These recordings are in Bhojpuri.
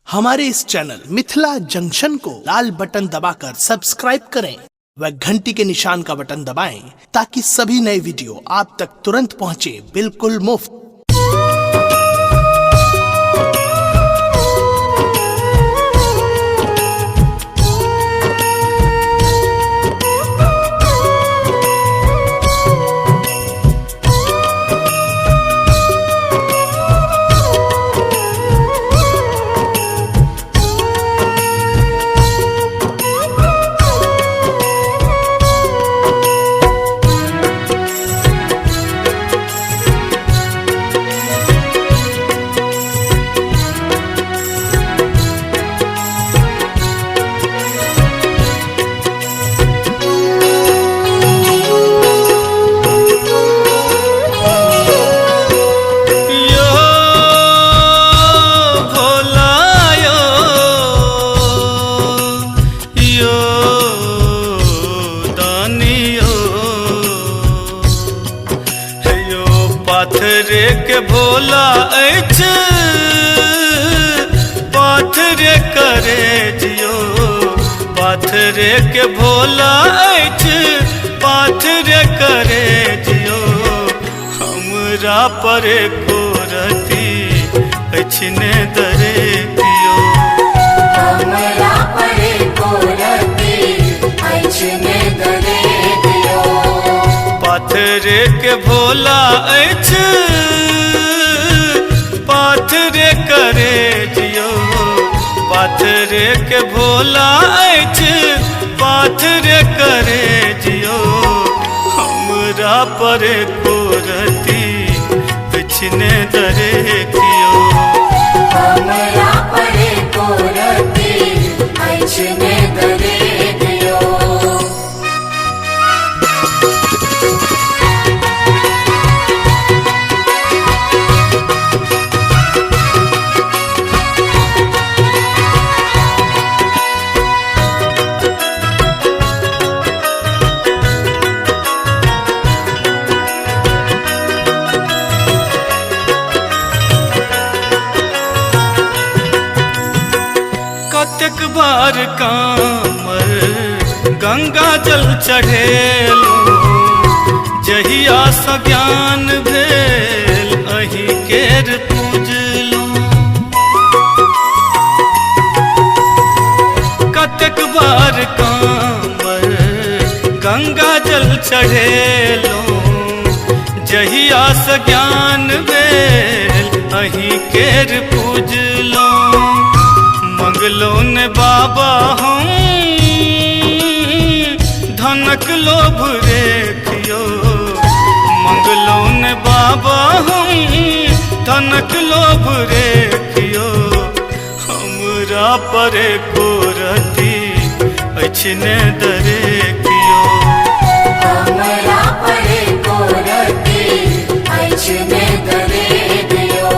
हमारे इस चैनल मिथिला जंक्शन को लाल बटन दबाकर सब्सक्राइब करें व घंटी के निशान का बटन दबाएं ताकि सभी नए वीडियो आप तक तुरंत पहुंचे बिल्कुल मुफ्त। पाथरे के भोला ऐछ पाथरे करे जियो, पाथरे के भोला ऐछ पाथरे करे जियो। हमरा पर को रती ऐछने दरे दियो, हमरा पर को रती ऐछने दरे दियो। पाथरे के भोला ऐछ पाथरे करे जियो, पाथरे के भोला ऐछ पाथरे करे जियो। हमरा पर को रती ऐछने दरे दियो, हमरा पर को रती ऐछने दरे दियो। कतेक बार कामर गंगा जल चढ़ेलो, जहिया स ज्ञान भेल अही केर पूजलो। कतेक बार कामर गंगा जल चढ़ेलो, जहिया स ज्ञान भेल अही केर पूजलो। मंगलो ने बाबा हम धनक लोभ रेखियो, मंगलो ने बाबा हम धनक लोभ रेखियो। हमरा पर को रती ऐछने दरे दियो, हमरा पर को रती ऐछने दरे दियो।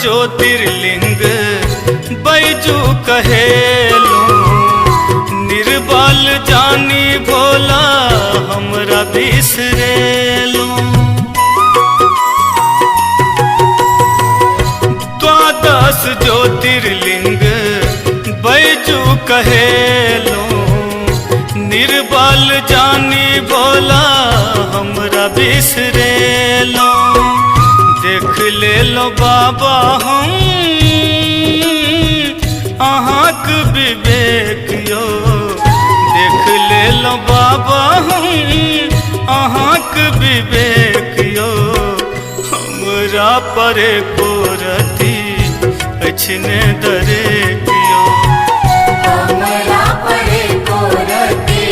ज्योतिर्लिंग बैजू कहेलो, निर्बल जानी भोला हमरा बिसरेलो। द्वादश ज्योतिर्लिंग बैजू कहेलो, निर्बल जानी भोला हमरा बिसरेलो। देख ले लो बाबा हम अहाँक विवेक यो, देख ले लो बाबा हम अहाँक विवेक यो। हमरा पर को रती अछने दरे कियो हमरा परे कोरती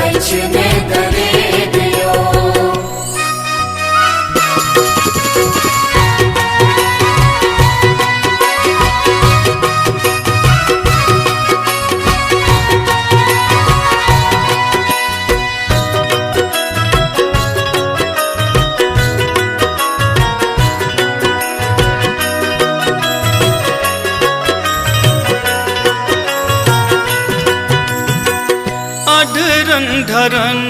अछने दरे दियो अढरन ढरन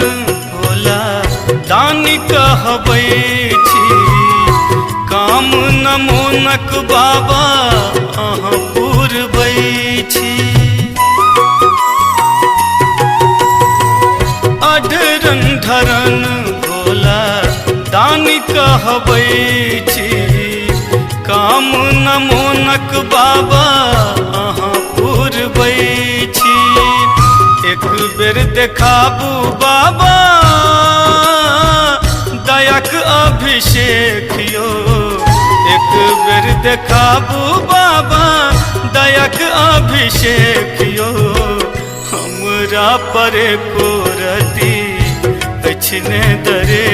भोला दानी कहबै छी काम न मोनक बाबा अहाँ पुरबै छी अढरन ढरन भोला दानी कहबै छी काम न मोनक बाबा अहाँ पुरबै छी एक बेर देखाबू बाबा दयाक अभिषेक यो एक बेर देखाबू बाबा दयाक अभिषेक यो हमरा परे कोरती अछने दरे